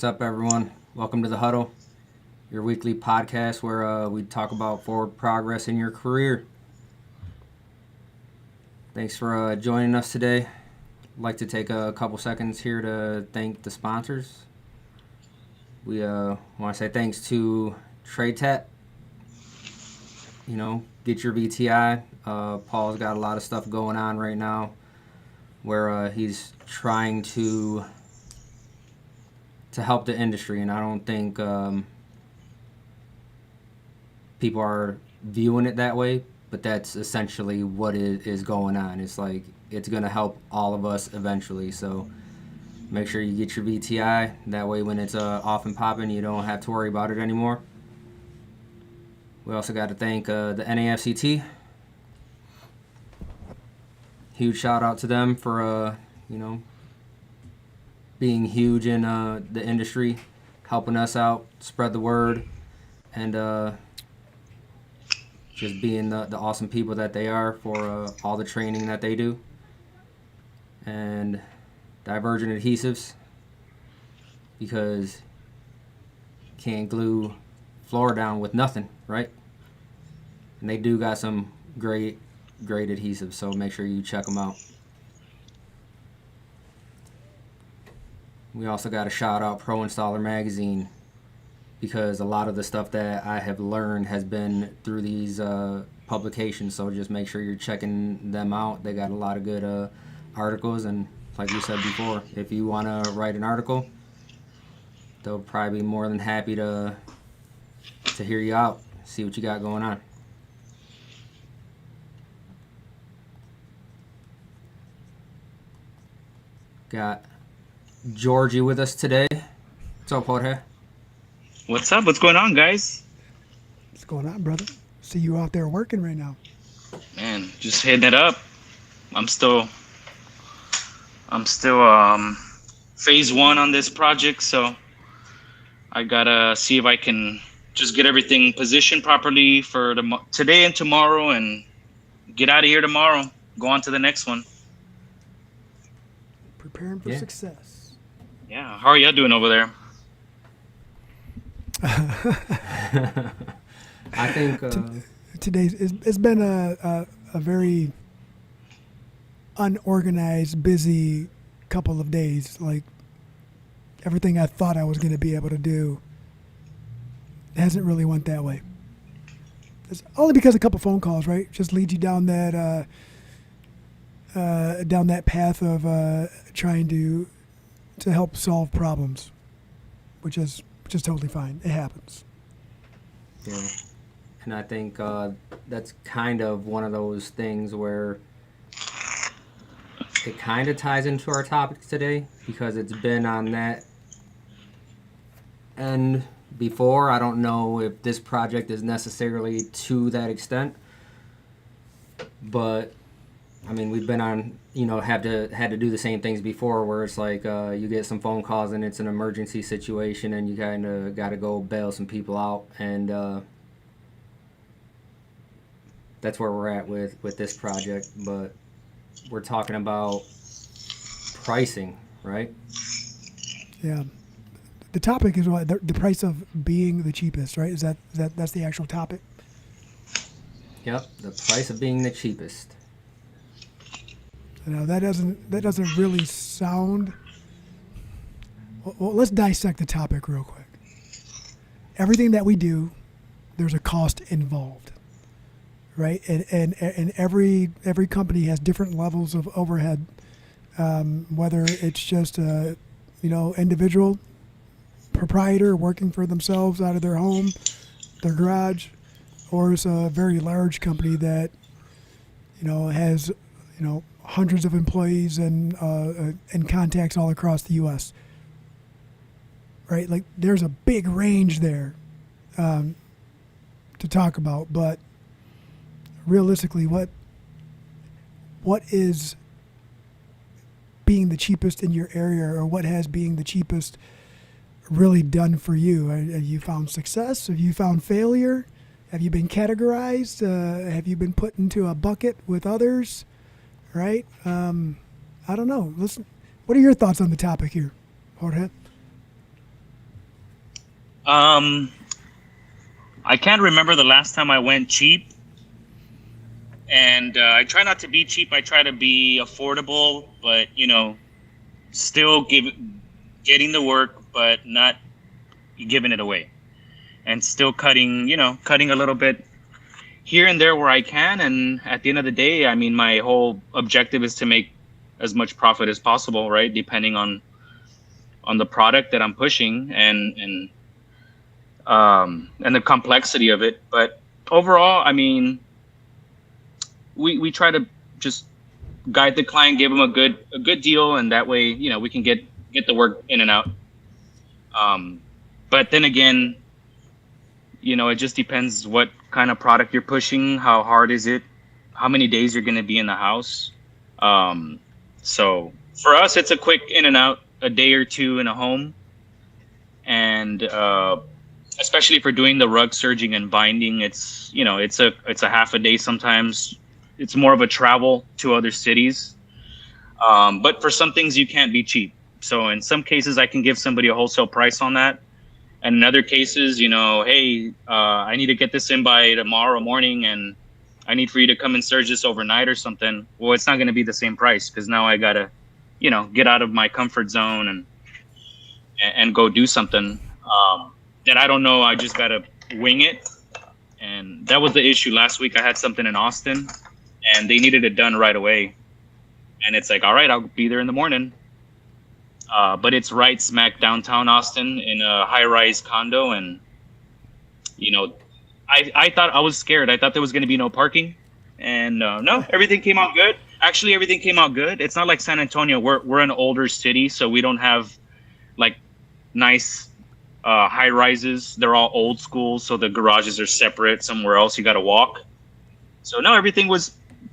What's up, everyone? Welcome to the Huddle, your weekly podcast where we talk about forward progress in your career. Thanks for joining us today. I'd like to take a couple seconds here to thank the sponsors. We want to say thanks to TradeTet. Get your VTI. Paul's got a lot of stuff going on right now where he's trying to help the industry, and I don't think people are viewing it that way, but that's essentially what is going on. It's like it's going to help all of us eventually, so make sure you get your VTI. That way when it's off and popping, you don't have to worry about it anymore. We also got to thank the NAFCT. Huge shout out to them for being huge in the industry, helping us out, spread the word, and just being the awesome people that they are for all the training that they do. And Divergent Adhesives, because you can't glue floor down with nothing, right? And they do got some great adhesives, so make sure you check them out. We also got to shout out Pro Installer Magazine, because a lot of the stuff that I have learned has been through these publications, so just make sure you're checking them out. They got a lot of good articles, and like we said before, if you want to write an article, they'll probably be more than happy to hear you out, see what you got going on. Got Georgie with us today. What's up, Jorge? What's up? What's going on, guys? What's going on, brother? See you out there working right now. Man, just hitting it up. I'm still phase one on this project, so I gotta see if I can just get everything positioned properly for today and tomorrow, and get out of here tomorrow. Go on to the next one. Preparing for success. Yeah, how are y'all doing over there? I think today's it's been a very unorganized, busy couple of days. Like everything I thought I was going to be able to do hasn't really went that way. It's only because a couple phone calls, right, just lead you down that path of trying to help solve problems, which is totally fine. It happens. Yeah, and I think that's kind of one of those things where it kind of ties into our topic today, because it's been on that end before. I don't know if this project is necessarily to that extent, but I mean, we've been on, had to do the same things before, where it's like you get some phone calls and it's an emergency situation and you kind of got to go bail some people out, and that's where we're at with this project. But we're talking about pricing, right? Yeah. The topic is what the price of being the cheapest, right? That's the actual topic? Yep, the price of being the cheapest. That doesn't really sound. Well, let's dissect the topic real quick. Everything that we do, there's a cost involved, right? And every company has different levels of overhead, whether it's just a individual proprietor working for themselves out of their home, their garage, or it's a very large company that has hundreds of employees and contacts all across the U.S. Right? Like there's a big range there to talk about, but realistically, what is being the cheapest in your area, or what has being the cheapest really done for you? Have you found success? Have you found failure? Have you been categorized? Have you been put into a bucket with others? Right? I don't know. Listen, what are your thoughts on the topic here, Jorge? Um, I can't remember the last time I went cheap, and I try not to be cheap. I try to be affordable, but still getting the work, but not giving it away, and still cutting a little bit here and there where I can. And at the end of the day, I mean, my whole objective is to make as much profit as possible, right? Depending on the product that I'm pushing and the complexity of it. But overall, I mean, we try to just guide the client, give them a good deal, and that way, we can get the work in and out. But then again, it just depends what kind of product you're pushing, how hard is it, how many days you're going to be in the house. So for us, it's a quick in and out, a day or two in a home. And especially for doing the rug serging and binding, it's a half a day sometimes. It's more of a travel to other cities. But for some things, you can't be cheap. So in some cases, I can give somebody a wholesale price on that. And in other cases, hey, I need to get this in by tomorrow morning, and I need for you to come and serge this overnight or something. Well, it's not going to be the same price, because now I got to, get out of my comfort zone and go do something that I don't know. I just got to wing it. And that was the issue last week. I had something in Austin, and they needed it done right away. And it's like, all right, I'll be there in the morning. But it's right smack downtown Austin in a high-rise condo. And, I thought, I was scared. I thought there was going to be no parking. And no, everything came out good. Actually, everything came out good. It's not like San Antonio. We're an older city, so we don't have, like, nice high-rises. They're all old school, so the garages are separate. Somewhere else, you got to walk. So, no, everything was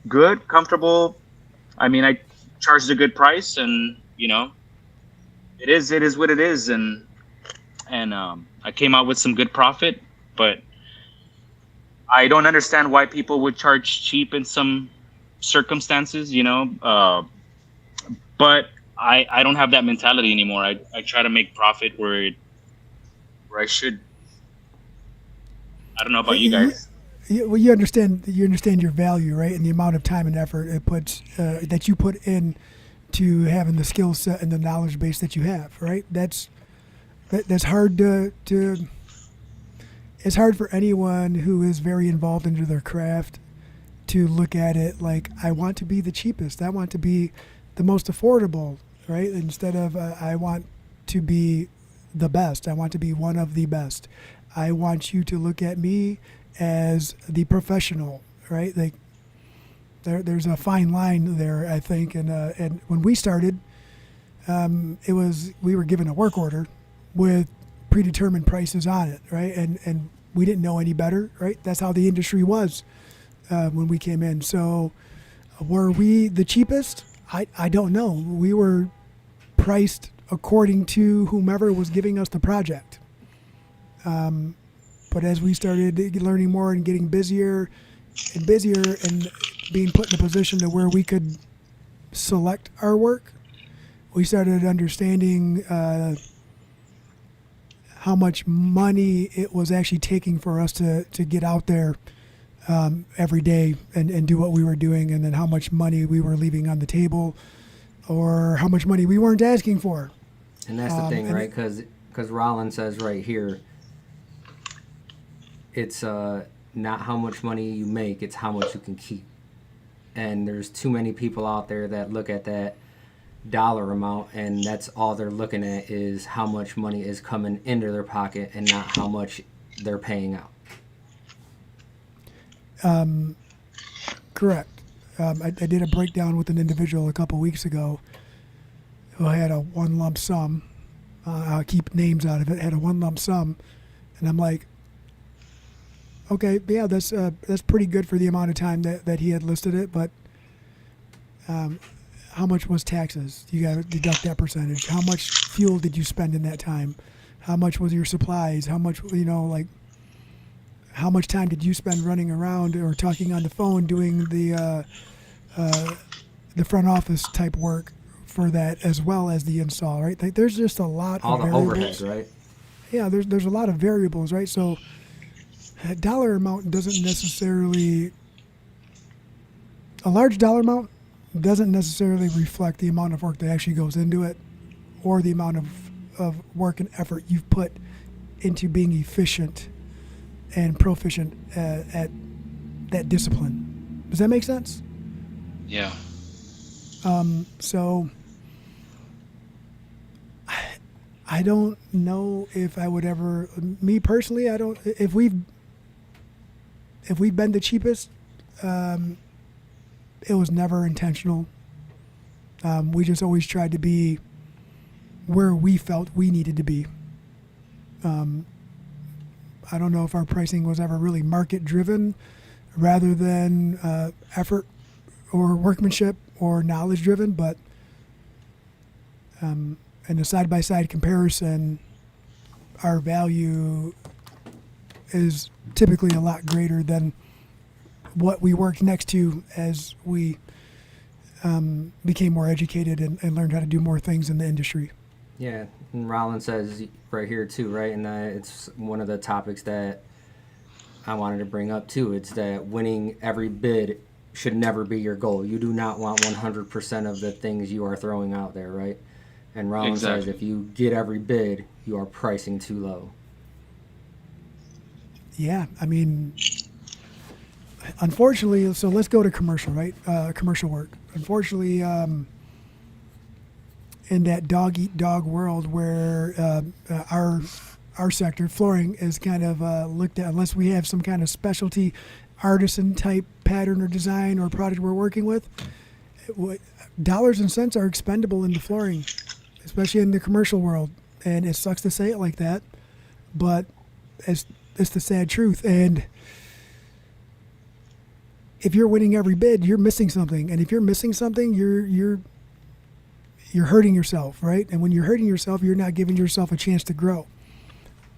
good, comfortable. I mean, I charged a good price, and, it is what it is, and I came out with some good profit, but I don't understand why people would charge cheap in some circumstances, but I don't have that mentality anymore. I try to make profit where I should. I don't know about you guys. Well, you understand your value, right, and the amount of time and effort it puts that you put in to having the skill set and the knowledge base that you have, right? That's hard to it's hard for anyone who is very involved into their craft to look at it like, I want to be the cheapest, I want to be the most affordable, right? Instead of I want to be the best, I want to be one of the best. I want you to look at me as the professional, right? Like, there's a fine line there, I think. And when we started, we were given a work order with predetermined prices on it, right? And we didn't know any better, right? That's how the industry was when we came in. So were we the cheapest? I don't know. We were priced according to whomever was giving us the project. But as we started learning more and getting busier and being put in a position to where we could select our work, we started understanding how much money it was actually taking for us to get out there every day and do what we were doing, and then how much money we were leaving on the table or how much money we weren't asking for. And that's the thing, right? Because Rollin says right here, it's not how much money you make, it's how much you can keep. And there's too many people out there that look at that dollar amount, and that's all they're looking at is how much money is coming into their pocket and not how much they're paying out. Correct. I did a breakdown with an individual a couple weeks ago who had a one lump sum. I'll keep names out of it. Had a one lump sum, and I'm like, okay, yeah, that's pretty good for the amount of time that he had listed it, but how much was taxes? You got to deduct that percentage. How much fuel did you spend in that time? How much was your supplies? How much, how much time did you spend running around or talking on the phone doing the front office type work for that, as well as the install, right? Like, there's just a lot all of the variables. overhead, right? Yeah, there's a lot of variables, right? So a dollar amount doesn't necessarily, a large dollar amount doesn't necessarily reflect the amount of work that actually goes into it, or the amount of work and effort you've put into being efficient and proficient at that discipline. Does that make sense? Yeah. So I don't know if I would ever, me personally, I don't, if we've been the cheapest, it was never intentional. We just always tried to be where we felt we needed to be. I don't know if our pricing was ever really market driven rather than effort or workmanship or knowledge driven, but in a side-by-side comparison, our value is typically a lot greater than what we worked next to as we became more educated and learned how to do more things in the industry. Yeah, and Rollins says right here too, right? And it's one of the topics that I wanted to bring up too. It's that winning every bid should never be your goal. You do not want 100% of the things you are throwing out there, right? And Rollins says if you get every bid, you are pricing too low. Yeah, I mean, unfortunately, so let's go to commercial, right? Commercial work. Unfortunately, in that dog-eat-dog world where our sector, flooring, is kind of looked at, unless we have some kind of specialty artisan-type pattern or design or product we're working with, dollars and cents are expendable in the flooring, especially in the commercial world. And it sucks to say it like that, but it's the sad truth. And if you're winning every bid, you're missing something. And if you're missing something, you're hurting yourself, right? And when you're hurting yourself, you're not giving yourself a chance to grow.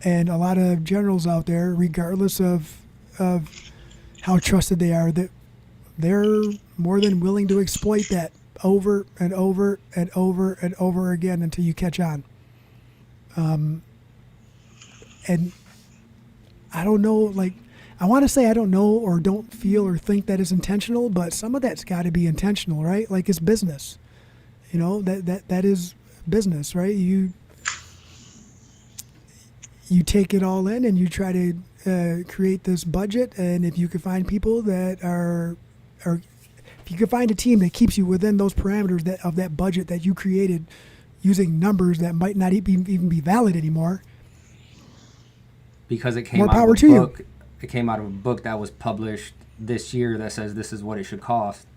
And a lot of generals out there, regardless of how trusted they are, that they're more than willing to exploit that over and over and over and over again until you catch on. And I don't know, like, I want to say I don't know or don't feel or think that is intentional, but some of that's got to be intentional, right? Like, it's business. You know, that is business, right? You take it all in and you try to create this budget, and if you can find people that are if you can find a team that keeps you within those parameters of that budget that you created using numbers that might not even be valid anymore. Because it came more out power of a to book. you. It came out of a book that was published this year that says this is what it should cost.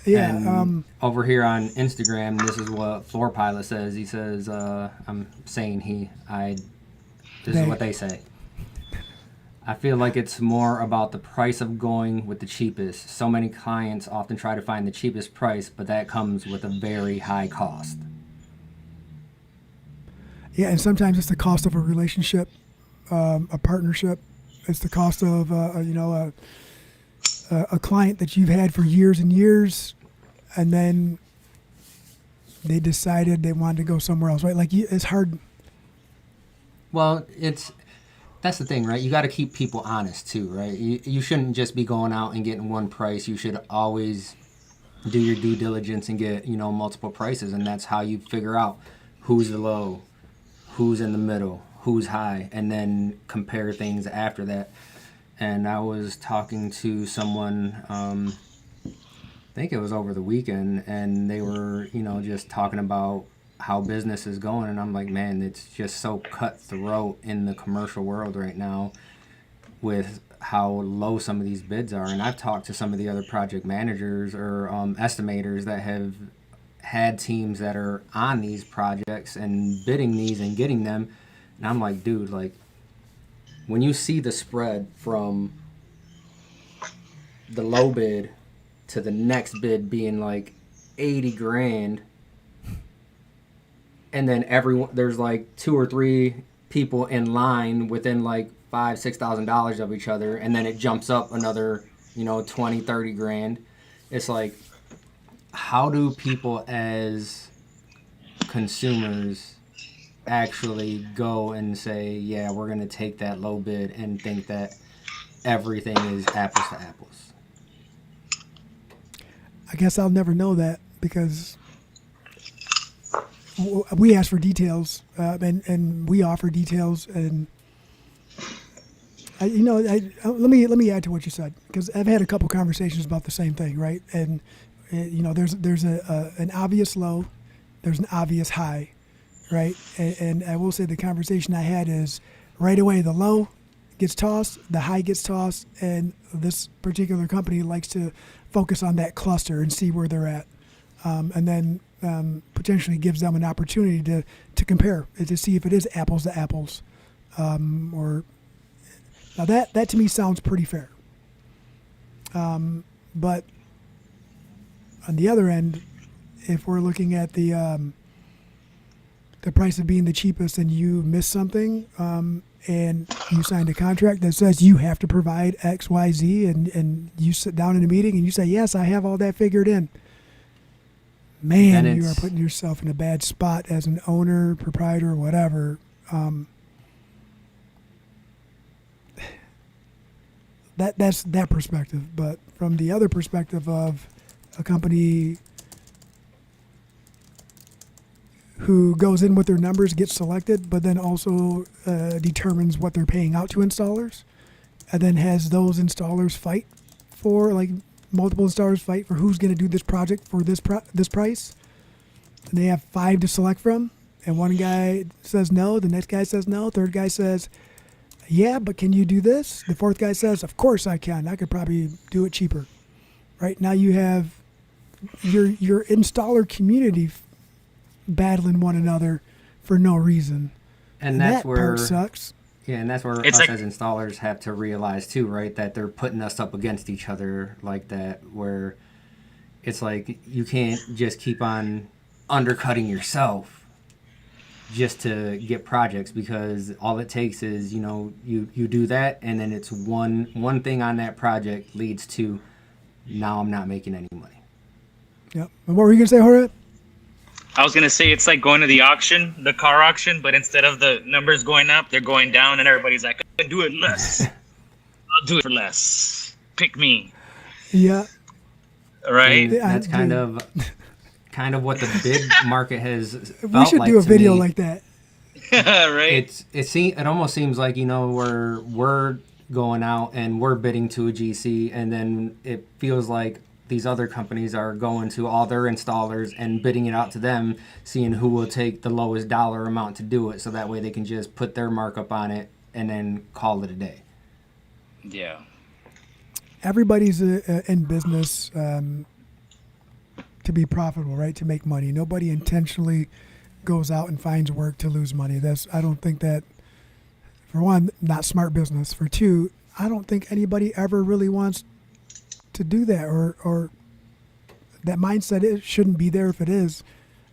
Yeah. And over here on Instagram, this is what Floor Pilot says. He says, I'm saying this is what they say. I feel like it's more about the price of going with the cheapest. So many clients often try to find the cheapest price, but that comes with a very high cost. Yeah, and sometimes it's the cost of a relationship, a partnership. It's the cost of a client that you've had for years and years, and then they decided they wanted to go somewhere else, right? Like, it's hard. Well, that's the thing, right? You got to keep people honest too, right? You shouldn't just be going out and getting one price. You should always do your due diligence and get, multiple prices, and that's how you figure out who's the low, who's in the middle, who's high, and then compare things after that. And I was talking to someone, I think it was over the weekend, and they were, just talking about how business is going, and I'm like, man, it's just so cutthroat in the commercial world right now with how low some of these bids are. And I've talked to some of the other project managers or estimators that have had teams that are on these projects and bidding these and getting them, and I'm like, dude, like, when you see the spread from the low bid to the next bid being like 80 grand, and then there's like 2 or 3 people in line within like $5,000-$6,000 of each other, and then it jumps up another 20-30 grand. It's like, how do people as consumers actually go and say, yeah, we're going to take that low bid and think that everything is apples to apples? I guess I'll never know that because we ask for details, and we offer details, and let me add to what you said, because I've had a couple conversations about the same thing, right? And there's an obvious low, there's an obvious high, right? And I will say the conversation I had is right away the low gets tossed, the high gets tossed, and this particular company likes to focus on that cluster and see where they're at, and then potentially gives them an opportunity to compare, to see if it is apples to apples, or now that to me sounds pretty fair. But on the other end, if we're looking at the price of being the cheapest and you miss something, and you signed a contract that says you have to provide X, Y, Z, and you sit down in a meeting and you say, yes, I have all that figured in. Man, you are putting yourself in a bad spot as an owner, proprietor, whatever. That's that perspective. But from the other perspective of a company who goes in with their numbers, gets selected, but then also determines what they're paying out to installers, and then has those installers fight for, like, multiple installers fight for who's going to do this project for this price. And they have 5 to select from, and one guy says no, the next guy says no, third guy says, yeah, but can you do this? The fourth guy says, of course I can. I could probably do it cheaper. Right now you have your installer community battling one another for no reason. And that's that where part sucks. Yeah, and that's where It's us like, as installers have to realize too, right? That they're putting us up against each other like that, where it's like you can't just keep on undercutting yourself just to get projects, because all it takes is, you do that, and then it's one thing on that project leads to, now I'm not making any money. Yep. And what were you going to say, Jorge? I was gonna say it's like going to the auction, the car auction, but instead of the numbers going up, they're going down, and everybody's like, "I can do it less. I'll do it for less. Pick me." Yeah. Right. And that's kind of what the bid market has felt we should like do a to video me. like that. Right. It almost seems like, we're going out and we're bidding to a GC, and then it feels like these other companies are going to all their installers and bidding it out to them, seeing who will take the lowest dollar amount to do it, so that way they can just put their markup on it and then call it a day. Yeah. Everybody's in business to be profitable, right? To make money. Nobody intentionally goes out and finds work to lose money. I don't think that, for one, not smart business. For two, I don't think anybody ever really wants to do that, or that mindset. It shouldn't be there if it is.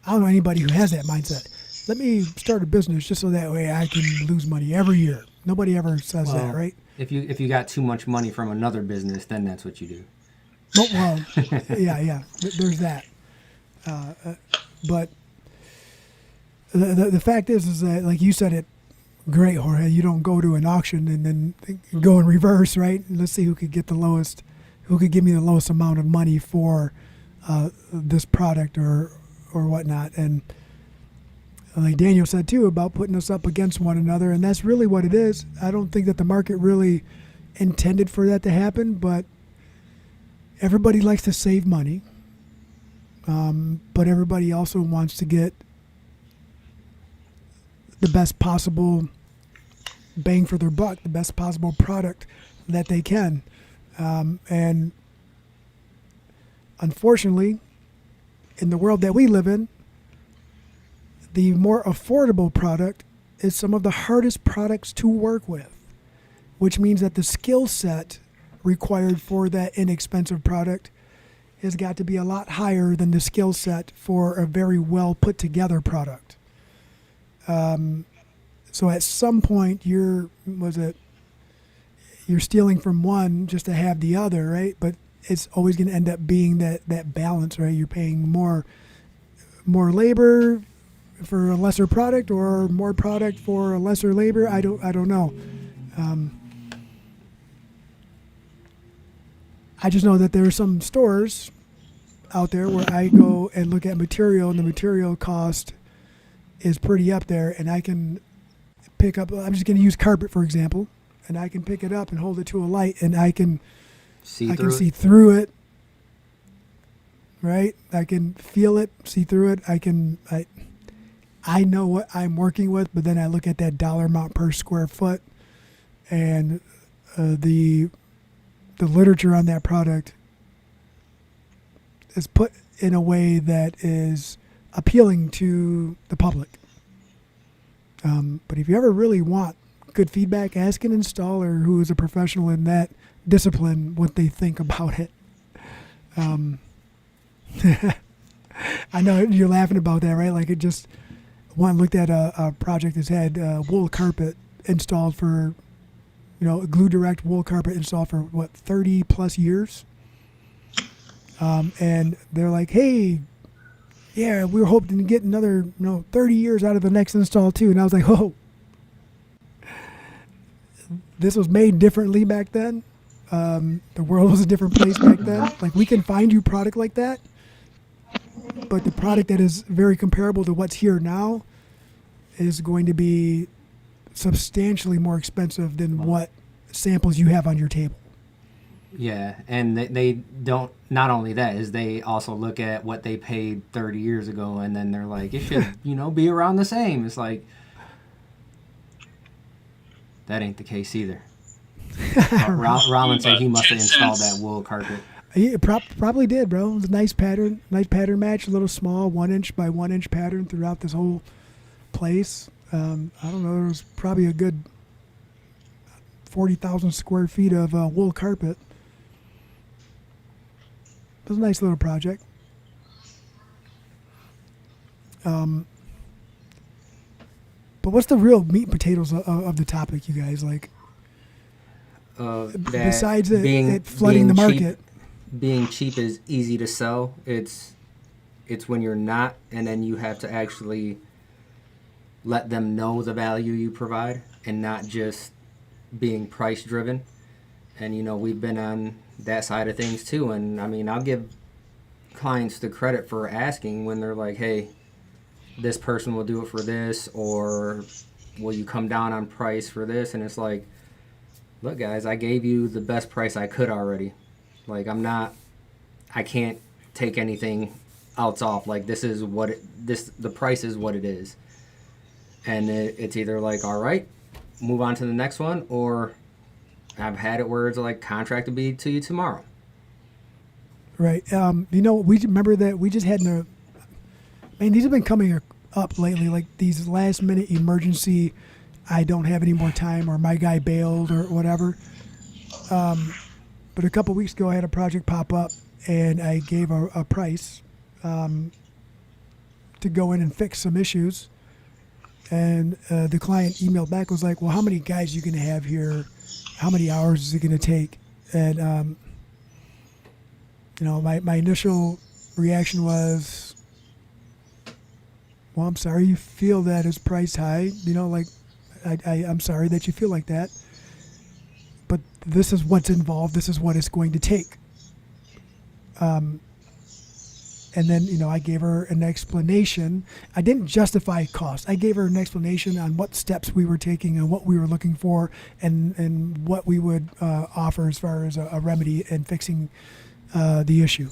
I don't know anybody who has that mindset. Let me start a business just so that way I can lose money every year. Nobody ever says that, right? If you got too much money from another business, then that's what you do. Well, yeah. There's that. But the fact is that, like you said it great, Jorge. You don't go to an auction and then go in reverse, right? Let's see who could get the lowest. Who could give me the lowest amount of money for this product or whatnot. And like Daniel said too, about putting us up against one another, and that's really what it is. I don't think that the market really intended for that to happen, but everybody likes to save money, but everybody also wants to get the best possible bang for their buck, the best possible product that they can. And unfortunately, in the world that we live in, the more affordable product is some of the hardest products to work with, which means that the skill set required for that inexpensive product has got to be a lot higher than the skill set for a very well put together product. So at some point you're stealing from one just to have the other, right? But it's always going to end up being that balance, right? You're paying more labor, for a lesser product or more product for a lesser labor. I don't know. I just know that there are some stores out there where I go and look at material, and the material cost is pretty up there, and I can pick up. I'm just going to use carpet for example, and I can pick it up and hold it to a light, and I can see through it. Right? I can feel it, see through it. I know what I'm working with, but then I look at that dollar amount per square foot, and the literature on that product is put in a way that is appealing to the public. But if you ever really want good feedback, ask an installer who is a professional in that discipline what they think about it. I know you're laughing about that, right? Like one looked at a project that's had wool carpet installed for, glue direct wool carpet installed for 30 plus years. And they're like, hey, yeah, we were hoping to get another, 30 years out of the next install too. And I was like, oh, this was made differently back then. The world was a different place back then. Like, we can find you product like that, but the product that is very comparable to what's here now is going to be substantially more expensive than what samples you have on your table. Yeah, and they don't, not only that, is they also look at what they paid 30 years ago, and then they're like, it should, be around the same. It's like, that ain't the case either. Ramen said he must have installed that wool carpet. He probably did, bro. It was a nice pattern match, a little small 1 inch by 1 inch pattern throughout this whole place. I don't know, there was probably a good 40,000 square feet of wool carpet. It was a nice little project. But what's the real meat and potatoes of the topic, you guys? Like, besides it flooding the market. Being cheap is easy to sell. It's when you're not, and then you have to actually let them know the value you provide and not just being price driven. And we've been on that side of things too, and I mean, I'll give clients the credit for asking when they're like, hey, this person will do it for this, or will you come down on price for this? And it's like, look guys, I gave you the best price I could already. Like, I can't take anything else off. Like, the price is what it is. And it's either like, all right, move on to the next one, or I've had it where it's like, contract will be to you tomorrow. Right. We remember that we just had these have been coming up lately, like these last minute emergency, I don't have any more time, or my guy bailed, or whatever. But a couple weeks ago, I had a project pop up, and I gave a price to go in and fix some issues. And the client emailed back, was like, well, how many guys are you going to have here? How many hours is it going to take? And, my initial reaction was, well, I'm sorry you feel that is priced high. I'm sorry that you feel like that. But this is what's involved. This is what it's going to take. And then, I gave her an explanation. I didn't justify cost. I gave her an explanation on what steps we were taking and what we were looking for, and what we would offer as far as a remedy and fixing the issue.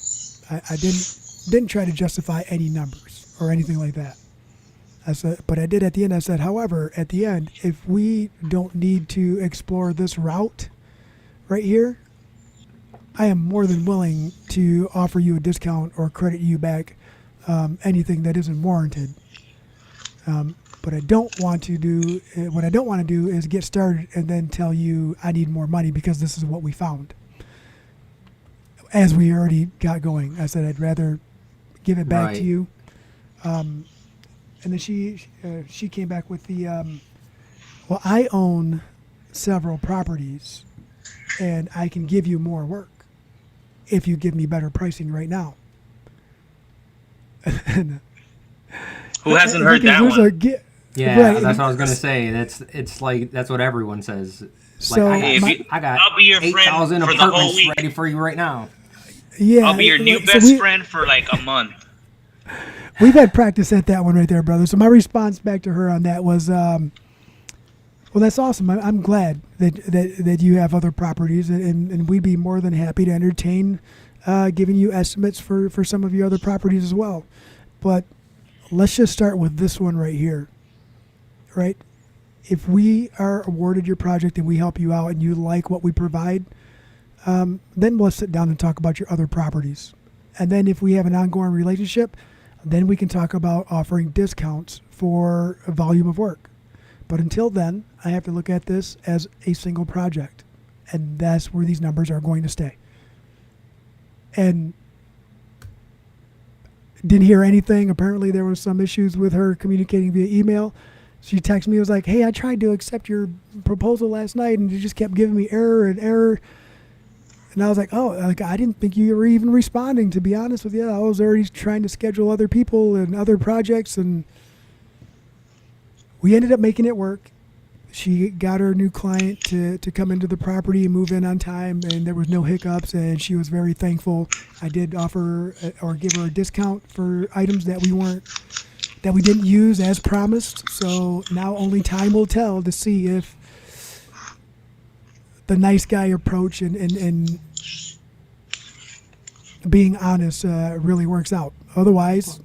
I didn't try to justify any numbers or anything like that. I said, but I did at the end. I said, however, at the end, if we don't need to explore this route right here, I am more than willing to offer you a discount or credit you back anything that isn't warranted. But I don't want to do, what I don't want to do is get started and then tell you I need more money because this is what we found. As we already got going, I said I'd rather give it back to you. And then she came back with the, well, I own several properties and I can give you more work if you give me better pricing right now. Who hasn't heard that Because one? Yeah, Right. that's what I was gonna say. It's like that's what everyone says. So, like Hey, I got I'll be your friend 8,000 for the whole apartments week. ready for you right now. yeah, I'll be your new so best friend for like a month. We've had practice at that one right there, brother. So my response back to her on that was, well, that's awesome. I'm glad that you have other properties, and we'd be more than happy to entertain giving you estimates for some of your other properties as well. But let's just start with this one right here, right? If we are awarded your project and we help you out and you like what we provide, then we'll sit down and talk about your other properties. And then if we have an ongoing relationship, then we can talk about offering discounts for a volume of work. But until then, I have to look at this as a single project. And that's where these numbers are going to stay. And didn't hear anything. Apparently there was some issues with her communicating via email. She texted me, was like, hey, I tried to accept your proposal last night and you just kept giving me error and error. And I was like, oh, like I didn't think you were even responding, to be honest with you. I was already trying to schedule other people and other projects, and we ended up making it work. She got her new client to come into the property and move in on time, and there was no hiccups, and she was very thankful. I did offer or give her a discount for items that we didn't use as promised. So now only time will tell to see if the nice guy approach and being honest really works out. Otherwise,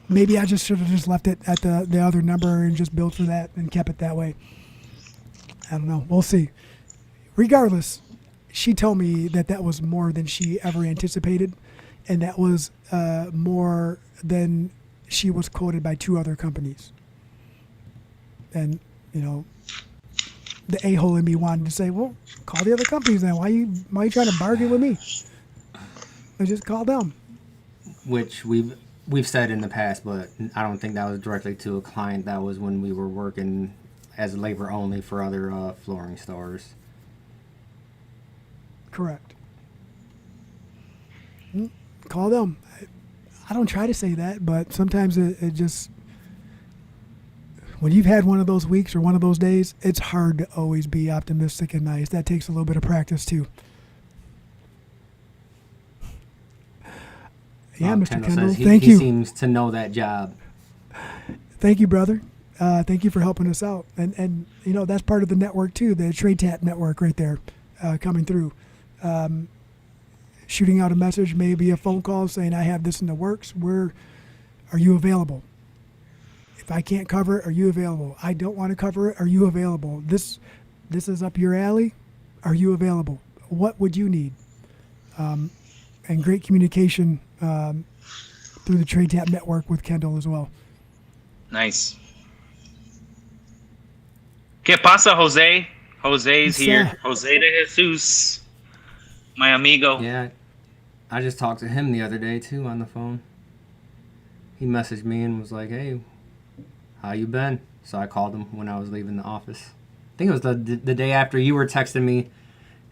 maybe I just should have just left it at the other number and just billed for that and kept it that way. I don't know. We'll see. Regardless, she told me that was more than she ever anticipated, and that was more than she was quoted by 2 other companies. And, you know, the a-hole in me wanted to say, well, call the other companies then. Why you trying to bargain with me? I just call them. Which we've said in the past, but I don't think that was directly to a client. That was when we were working as labor only for other flooring stores. Correct. Call them. I don't try to say that, but sometimes it just, when you've had one of those weeks or one of those days, it's hard to always be optimistic and nice. That takes a little bit of practice too. Yeah, Mr. Kendall, thank you. He seems to know that job. Thank you, brother. Thank you for helping us out. And you know, that's part of the network too, the Trade Tap network right there coming through. Shooting out a message, maybe a phone call saying, I have this in the works. Where are you available? If I can't cover it, are you available? I don't want to cover it. Are you available? This is up your alley. Are you available? What would you need? And great communication through the Trade Tap network with Kendall as well. Nice. ¿Qué pasa, Jose? Jose's here. Jose de Jesus. My amigo. Yeah, I just talked to him the other day too on the phone. He messaged me and was like, hey, how you been? So I called him when I was leaving the office. I think it was the day after you were texting me,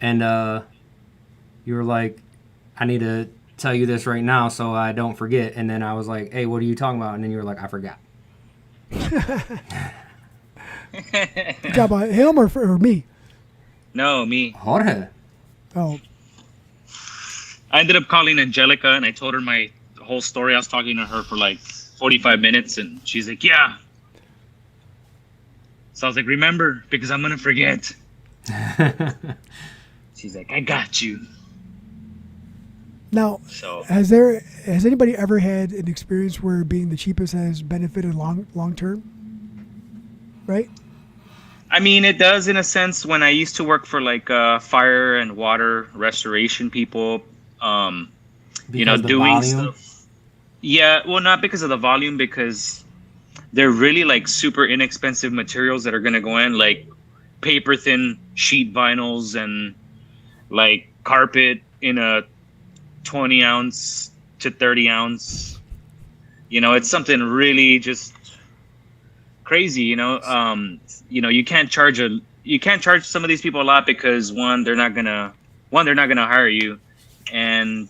and you were like, I need to tell you this right now so I don't forget. And then I was like, hey, what are you talking about? And then you were like, I forgot. Good job on him or me? No, me. Jorge. Oh, I ended up calling Angelica and I told her my whole story. I was talking to her for like 45 minutes and she's like, yeah. So I was like, remember, because I'm going to forget. She's like, I got you. now, So has anybody ever had an experience where being the cheapest has benefited long term? Right? I mean, it does in a sense. When I used to work for like fire and water restoration people, you know, doing stuff. Yeah, well, not because of the volume, because they're really like super inexpensive materials that are going to go in, like paper thin sheet vinyls and like carpet in a 20 ounce to 30 ounce. You know, it's something really just crazy, you know. You can't charge some of these people a lot because one, they're not gonna hire you, and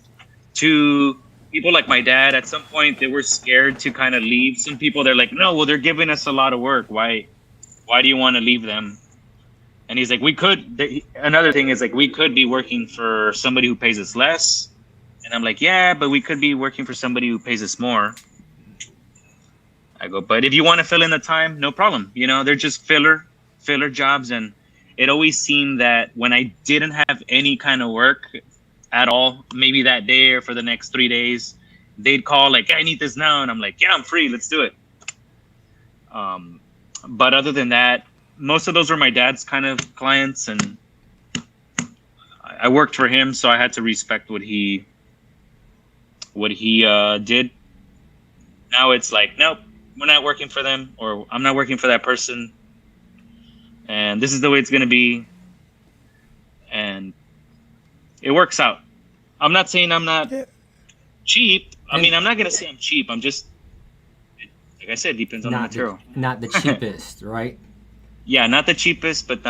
two, people like my dad, at some point, they were scared to kind of leave. Some people, they're like, no, well, they're giving us a lot of work. Why do you want to leave them? And he's like, another thing is like, we could be working for somebody who pays us less. And I'm like, yeah, but we could be working for somebody who pays us more. I go, but if you want to fill in the time, no problem. They're just filler jobs. And it always seemed that when I didn't have any kind of work at all, maybe that day or for the next 3 days, they'd call like, I need this now. And I'm like, yeah, I'm free. Let's do it. But other than that, most of those were my dad's kind of clients, and I worked for him, so I had to respect what he did. Now it's like, nope, we're not working for them, or I'm not working for that person, and this is the way it's going to be, and it works out. I'm not saying I'm not cheap. I mean, I'm not going to say I'm cheap. I'm just, like I said, depends on the material. Not the cheapest, right? Yeah, not the cheapest, but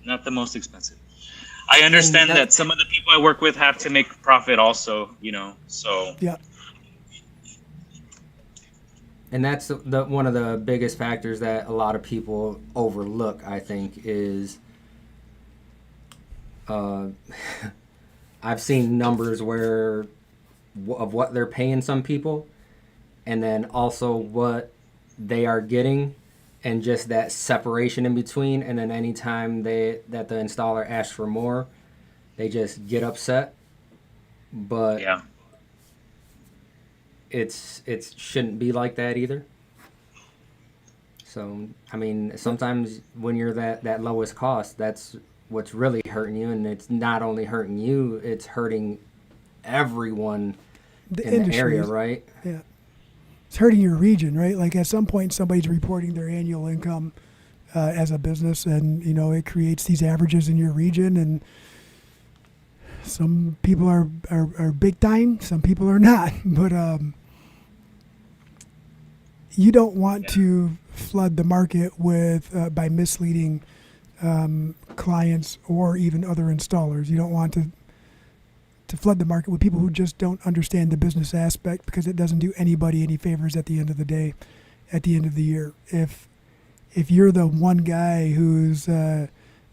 not the most expensive. I understand that some of the people I work with have to make profit also, so. Yeah. And that's one of the biggest factors that a lot of people overlook, I think, is I've seen numbers of what they're paying some people, and then also what they are getting, and just that separation in between. And then anytime that the installer asks for more, they just get upset. But yeah, it shouldn't be like that either. So I mean, sometimes when you're that lowest cost, that's what's really hurting you, and it's not only hurting you, it's hurting everyone in the area, right? Yeah. It's hurting your region, right? Like at some point, somebody's reporting their annual income as a business, and it creates these averages in your region. And some people are big time, some people are not. But you don't want to flood the market with by misleading clients or even other installers. You don't want to flood the market with people who just don't understand the business aspect, because it doesn't do anybody any favors at the end of the day, at the end of the year. If you're the one guy who's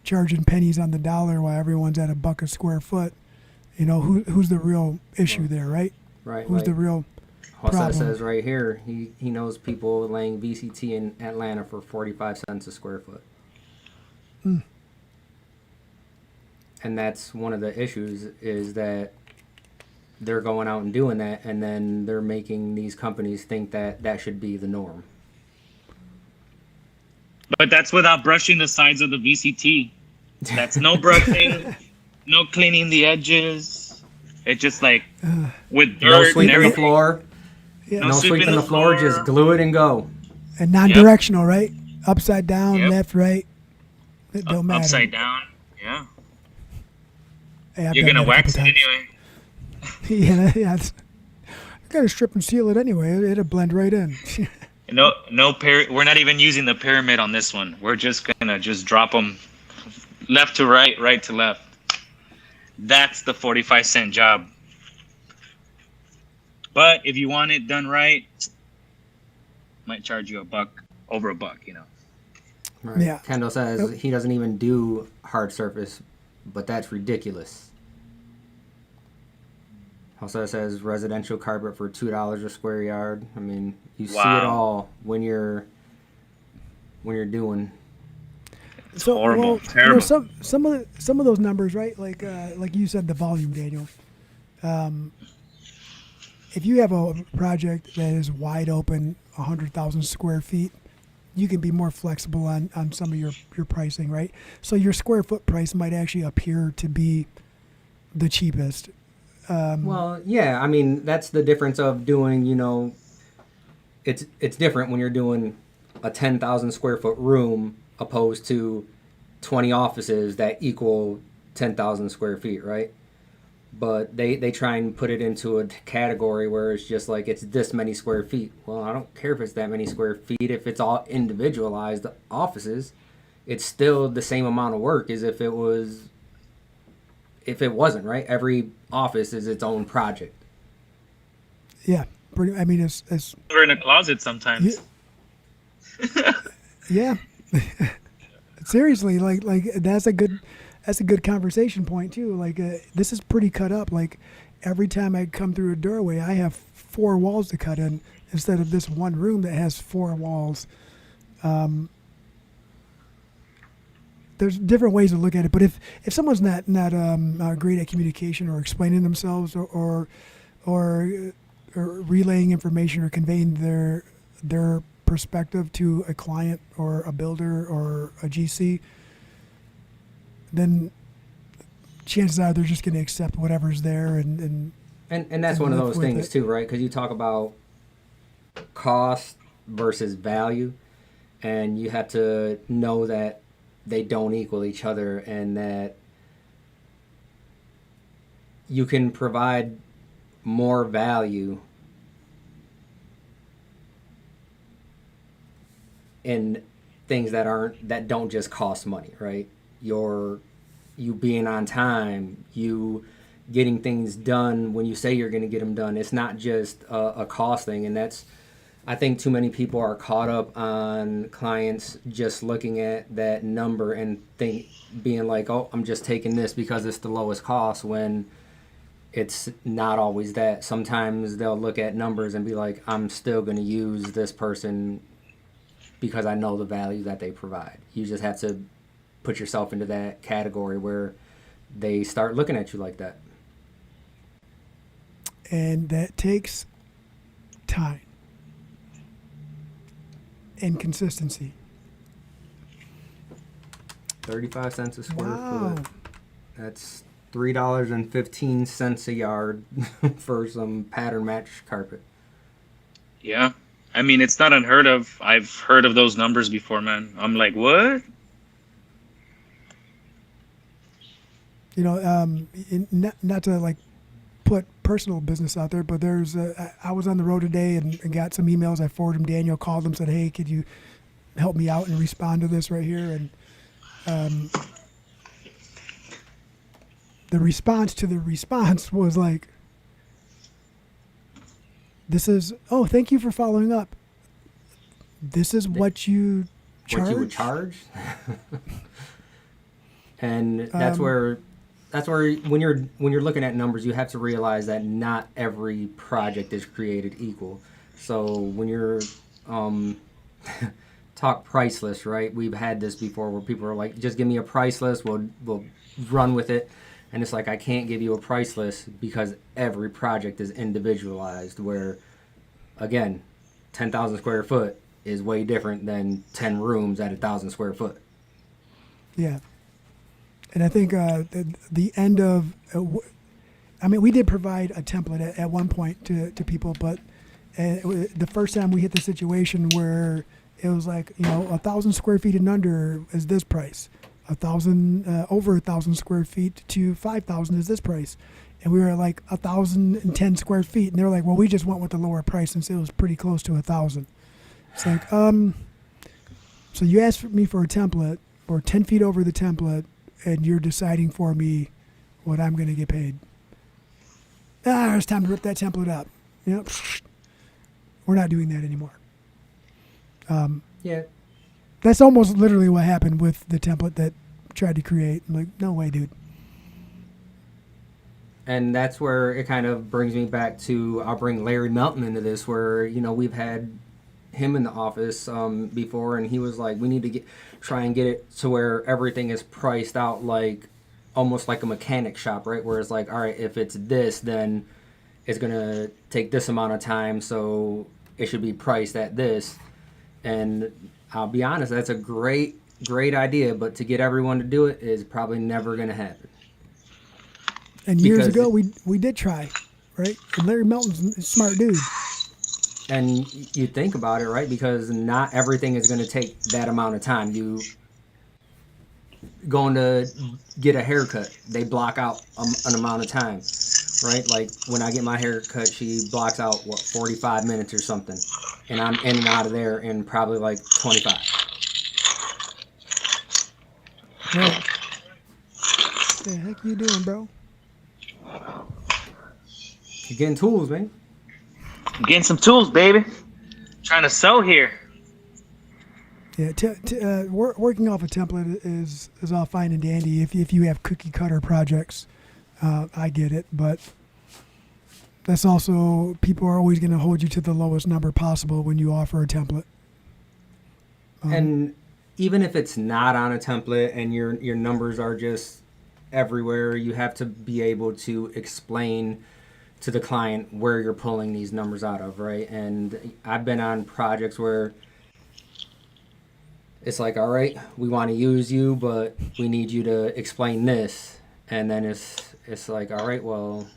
charging pennies on the dollar while everyone's at $1 a square foot, who's the real issue there, right? Right. Who's the real Jose problem? says right here, he knows people laying VCT in Atlanta for 45 cents a square foot. Mm. And that's one of the issues, is that they're going out and doing that, and then they're making these companies think that should be the norm. but that's without brushing the sides of the VCT. That's no brushing, no cleaning the edges. It's just like with dirt No and sweeping the everything. floor. Yeah. No sweeping the floor. Just glue it and go. And non-directional, right? Upside down, Yep. left, right. It don't matter. Upside down. Yeah. Hey, I've You're done going to that a wax it couple anyway. yeah. You got to strip and seal it anyway. It'll blend right in. No, we're not even using the pyramid on this one. We're just going to drop them left to right, right to left. That's the 45-cent job. But if you want it done right, might charge you over $1, Right. Yeah. Kendall says he doesn't even do hard surface, but that's ridiculous. Also says residential carpet for $2 a square yard. I mean, you see it all when you're doing. It's horrible. Terrible. Some of those numbers, right? Like you said, the volume, Daniel. If you have a project that is wide open, 100,000 square feet, you can be more flexible on some of your pricing, right? So your square foot price might actually appear to be the cheapest. Well, yeah, I mean, that's the difference of doing, it's different when you're doing a 10,000 square foot room opposed to 20 offices that equal 10,000 square feet, right? But they try and put it into a category where it's just like it's this many square feet. Well, I don't care if it's that many square feet. If it's all individualized offices, it's still the same amount of work as if it wasn't, right? Every office is its own project. Yeah, pretty. I mean, it's We're in a closet sometimes. yeah. Seriously, like that's a good conversation point too. Like this is pretty cut up. Like every time I come through a doorway, I have 4 walls to cut in instead of this one room that has 4 walls. There's different ways to look at it, but if someone's not great at communication or explaining themselves or relaying information or conveying their perspective to a client or a builder or a GC, then chances are they're just going to accept whatever's there and that's one of live those with things it. too, right? Because you talk about cost versus value, and you have to know that they don't equal each other, and that you can provide more value in things that don't just cost money, right? You being on time, you getting things done when you say you're going to get them done. It's not just a cost thing, and that's, I think too many people are caught up on clients just looking at that number and being like, oh, I'm just taking this because it's the lowest cost, when it's not always that. Sometimes they'll look at numbers and be like, I'm still going to use this person because I know the value that they provide. You just have to put yourself into that category where they start looking at you like that. And that takes time and consistency. 35 cents a square Wow. foot. That's $3.15 a yard for some pattern match carpet. Yeah. I mean, it's not unheard of. I've heard of those numbers before, man. I'm like, what? You know, not to like put personal business out there, but I was on the road today and got some emails. I forwarded them. Daniel called them, said, hey, could you help me out and respond to this right here? And the response to the response was like, thank you for following up. This is what you charge? What you would charge? And that's where when you're looking at numbers, you have to realize that not every project is created equal. So when you're talk price list, right? We've had this before where people are like, just give me a price list, we'll run with it. And it's like, I can't give you a price list because every project is individualized, where, again, 10,000 square foot is way different than 10 rooms at 1,000 square foot. Yeah. And I think the end of, we did provide a template at one point to people, but the first time we hit the situation where it was like, 1,000 square feet and under is this price. 1,000 over 1,000 square feet to 5,000 is this price, and we were like 1,010 square feet, and they were like, well, we just went with the lower price since it was pretty close to 1,000. It's like, so you asked me for a template or 10 feet over the template, and you're deciding for me what I'm going to get paid. It's time to rip that template up. We're not doing that anymore. Yeah. That's almost literally what happened with the template that tried to create. I'm like, no way, dude. And that's where it kind of brings me back to, I'll bring Larry Melton into this, where, we've had him in the office before, and he was like, we need to try and get it to where everything is priced out like almost like a mechanic shop, right? Where it's like, all right, if it's this, then it's going to take this amount of time, so it should be priced at this. And I'll be honest, that's a great idea, but to get everyone to do it is probably never going to happen. And years ago, we did try, right? And Larry Melton's a smart dude. And you think about it, right? Because not everything is going to take that amount of time. You going to get a haircut, they block out an amount of time, right? Like when I get my haircut, she blocks out 45 minutes or something, and I'm in and out of there in probably like 25. Right. What the heck you doing, bro? You're getting tools, man. I'm getting some tools, baby. Trying to sell here. Yeah, working off a template is all fine and dandy if you have cookie cutter projects. I get it, but that's also, people are always going to hold you to the lowest number possible when you offer a template. And even if it's not on a template and your numbers are just everywhere, you have to be able to explain to the client where you're pulling these numbers out of, right? And I've been on projects where it's like, all right, we want to use you, but we need you to explain this. And then it's like, all right, well,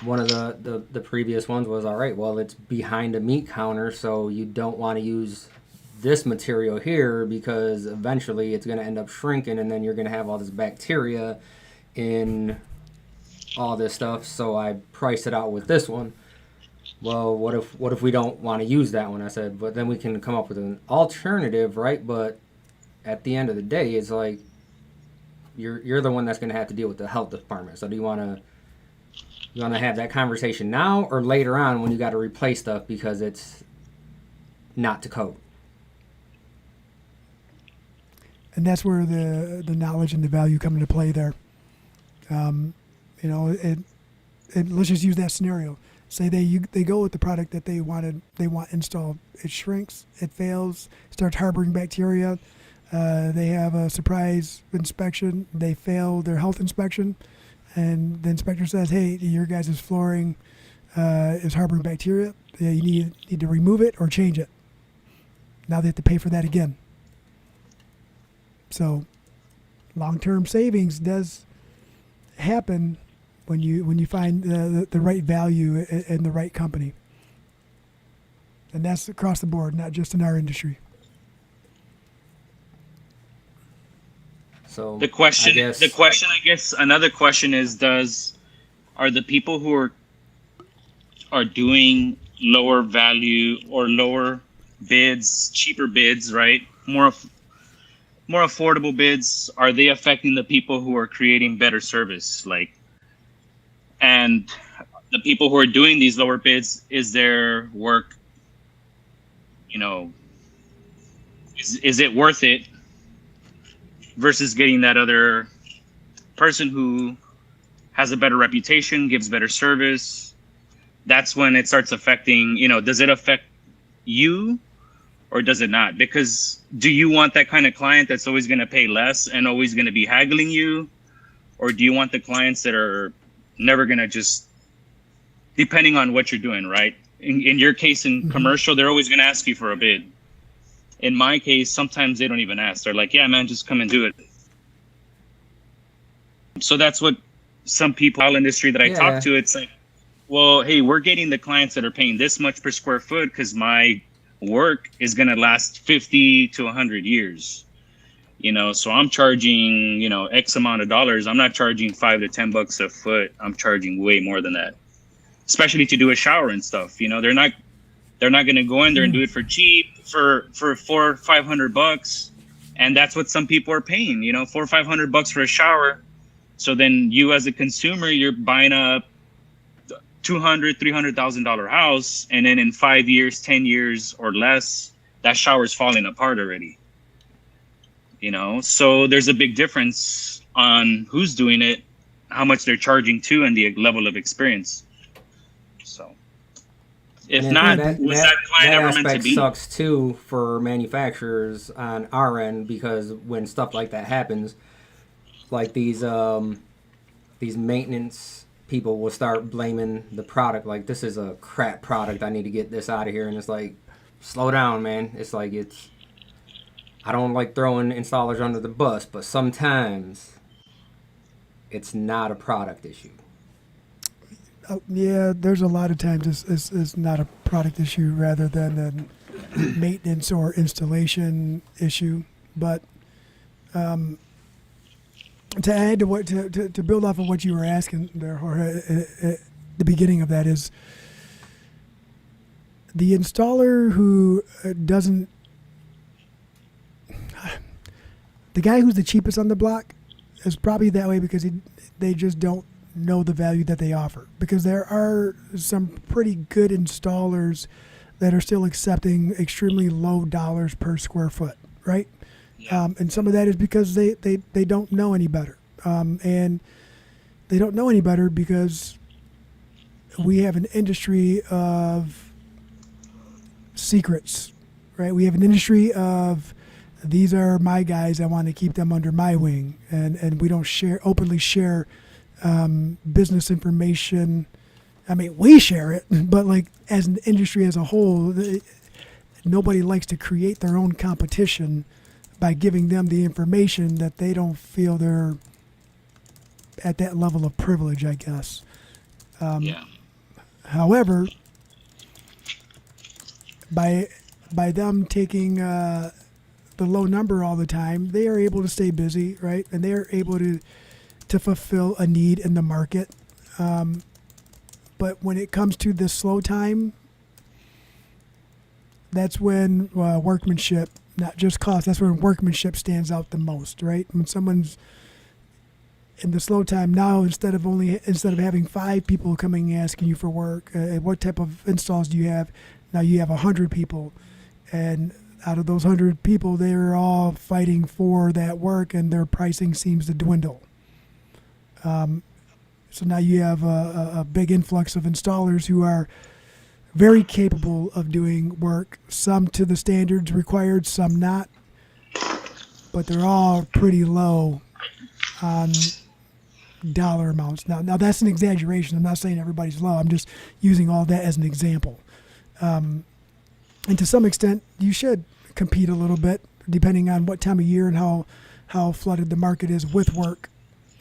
one of the previous ones was, all right, well, it's behind a meat counter, so you don't want to use this material here because eventually it's going to end up shrinking, and then you're going to have all this bacteria in all this stuff. So I priced it out with this one. Well, what if we don't want to use that one? I said, but then we can come up with an alternative, right? But at the end of the day, it's like you're the one that's going to have to deal with the health department. So do you want to have that conversation now or later on when you got to replace stuff because it's not to code? And that's where the knowledge and the value come into play there. Let's just use that scenario. Say they go with the product that they want installed. It shrinks, it fails, starts harboring bacteria. They have a surprise inspection. They fail their health inspection, and the inspector says, "Hey, your guys' flooring is harboring bacteria. You need to remove it or change it." Now they have to pay for that again. So, long-term savings does happen when you find the right value in the right company, and that's across the board, not just in our industry. So another question is, are the people who are doing lower value or lower bids, cheaper bids, right? More affordable bids, are they affecting the people who are creating better service? And the people who are doing these lower bids, is their work, is it worth it versus getting that other person who has a better reputation, gives better service? That's when it starts affecting, does it affect you or does it not? Because do you want that kind of client that's always going to pay less and always going to be haggling you? Or do you want the clients that are never going to just, depending on what you're doing, right? In your case, in commercial, they're always going to ask you for a bid. In my case, sometimes they don't even ask. They're like, yeah, man, just come and do it. So that's what some people in the industry that I talk to, it's like, well, hey, we're getting the clients that are paying this much per square foot because my work is going to last 50 to 100 years. So I'm charging, X amount of dollars. I'm not charging $5 to $10 a foot. I'm charging way more than that, especially to do a shower and stuff. They're not going to go in there and do it for cheap for $400 or $500. And that's what some people are paying, $400 or $500 for a shower. So then you as a consumer, you're buying a $200,000, $300,000 house. And then in 5 years, 10 years or less, that shower's falling apart already. So there's a big difference on who's doing it, how much they're charging to, and the level of experience. So if not, was that client ever meant to be? That sucks too for manufacturers on our end, because when stuff like that happens, like these maintenance people will start blaming the product, like, this is a crap product, I need to get this out of here. And it's like, slow down, man. It's like, I don't like throwing installers under the bus, but sometimes it's not a product issue. Yeah, there's a lot of times it's not a product issue rather than a maintenance or installation issue. But to add to what to build off of what you were asking there, Jorge, at the beginning of that is the installer who doesn't. The guy who's the cheapest on the block is probably that way because they just don't know the value that they offer, because there are some pretty good installers that are still accepting extremely low dollars per square foot, right? Yeah. And some of that is because they don't know any better. And they don't know any better because we have an industry of secrets, right? We have an industry of, these are my guys, I want to keep them under my wing. And we don't openly share business information. I mean, we share it, but like as an industry as a whole, nobody likes to create their own competition by giving them the information that they don't feel they're at that level of privilege, I guess. Yeah. However, by them taking the low number all the time, they are able to stay busy, right? And they are able to fulfill a need in the market. But when it comes to the slow time, that's when workmanship, not just cost, that's when workmanship stands out the most, right? When someone's in the slow time now, instead of having 5 people coming asking you for work, what type of installs do you have? Now you have 100 people, and out of those 100 people, they're all fighting for that work, and their pricing seems to dwindle. So now you have a big influx of installers who are very capable of doing work, some to the standards required, some not, but they're all pretty low on dollar amounts. Now that's an exaggeration. I'm not saying everybody's low. I'm just using all that as an example. And to some extent, you should compete a little bit, depending on what time of year and how flooded the market is with work,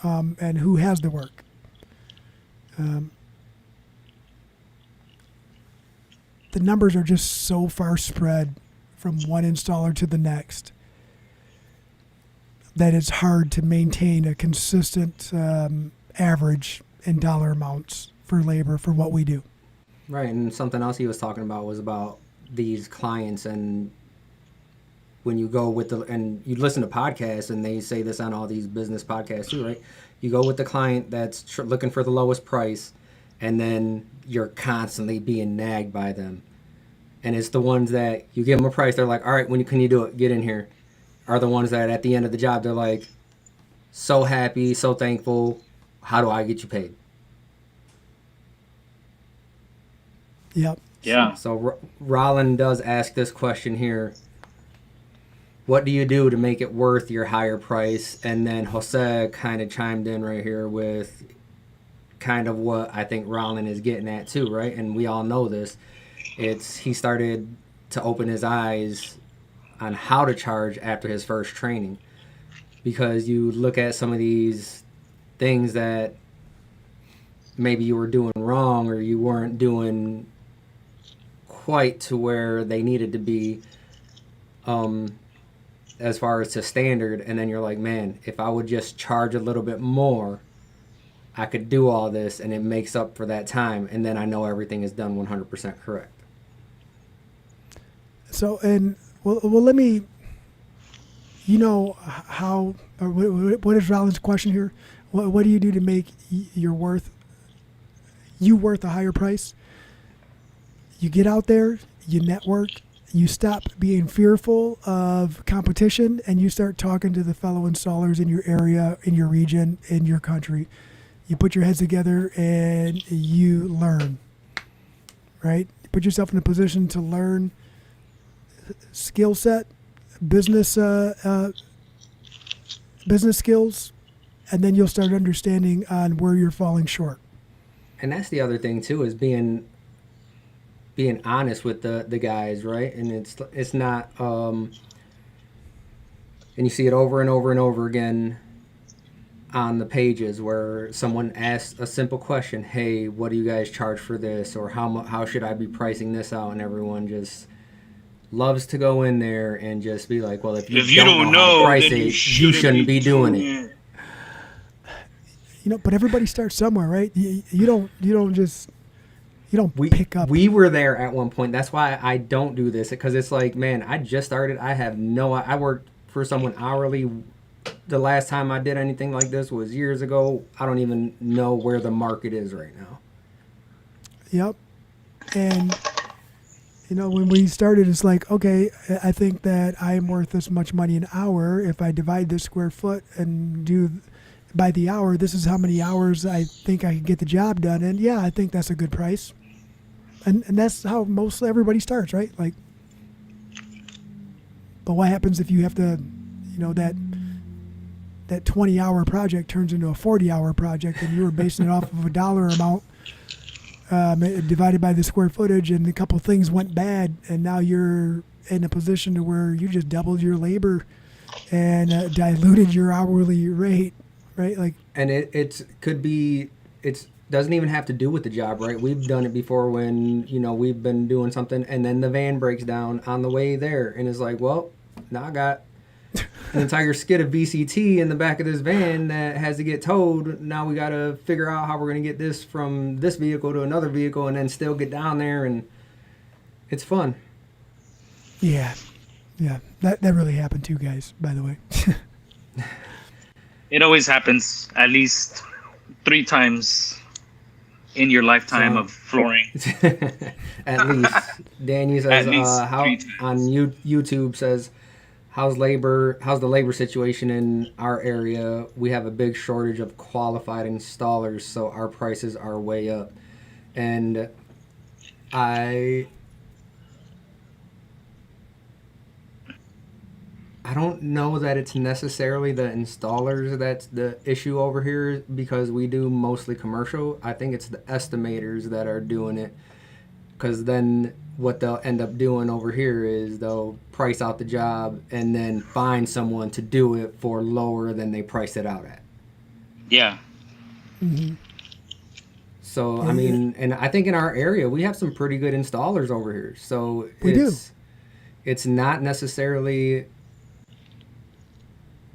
and who has the work. The numbers are just so far spread from one installer to the next that it's hard to maintain a consistent average in dollar amounts for labor for what we do. Right, and something else he was talking about was about these clients, and when you go with and you listen to podcasts, and they say this on all these business podcasts too, right? You go with the client that's looking for the lowest price, and then you're constantly being nagged by them. And it's the ones that you give them a price, they're like, all right, when can you do it? Get in here. Are the ones that at the end of the job, they're like, so happy, so thankful, how do I get you paid? Yep. Yeah. So Rollin does ask this question here. What do you do to make it worth your higher price? And then Jose kind of chimed in right here with kind of what I think Rollin is getting at too, right? And we all know this. He started to open his eyes on how to charge after his first training. Because you look at some of these things that maybe you were doing wrong, or you weren't doing quite to where they needed to be, as far as to standard, and then you're like, man, if I would just charge a little bit more, I could do all this, and it makes up for that time, and then I know everything is done 100% correct. So, and well, let me, how, or what is Rollin's question here? What do you do to make you worth a higher price? You get out there, you network, you stop being fearful of competition, and you start talking to the fellow installers in your area, in your region, in your country. You put your heads together and you learn, right? Put yourself in a position to learn skill set, business skills, and then you'll start understanding on where you're falling short. And that's the other thing too, is being honest with the guys, right? And it's not and you see it over and over and over again on the pages where someone asks a simple question, hey, what do you guys charge for this, or how should I be pricing this out? And everyone just loves to go in there and just be like, well, if you don't know how to price it, you shouldn't be doing it. But everybody starts somewhere, right? You don't pick up. We were there at one point. That's why I don't do this, because it's like, man, I just started. I worked for someone hourly the last time I did anything like this was years ago. I don't even know where the market is right now. Yep. And when we started, it's like, okay, I think that I'm worth this much money an hour. If I divide this square foot and do by the hour, this is how many hours I think I can get the job done. And yeah, I think that's a good price. And that's how most everybody starts, right? Like, but what happens if you have to, that 20-hour project turns into a 40-hour project, and you were basing it off of a dollar amount divided by the square footage, and a couple things went bad, and now you're in a position to where you just doubled your labor and diluted your hourly rate, right? Like, and it could be, it doesn't even have to do with the job, right? We've done it before when we've been doing something, and then the van breaks down on the way there, and it's like, well, now I got an entire skid of VCT in the back of this van that has to get towed. Now we got to figure out how we're going to get this from this vehicle to another vehicle and then still get down there, and it's fun. Yeah. That really happened too, guys, by the way. It always happens at least 3 times in your lifetime of flooring. At least. Danny says, how 3 times. on YouTube says, how's the labor situation in our area? We have a big shortage of qualified installers, so our prices are way up. And I don't know that it's necessarily the installers that's the issue over here, because we do mostly commercial. I think it's the estimators that are doing it, because then what they'll end up doing over here is they'll price out the job and then find someone to do it for lower than they priced it out at. Yeah. Mm-hmm. So, I mean, and I think in our area, we have some pretty good installers over here. So it's not necessarily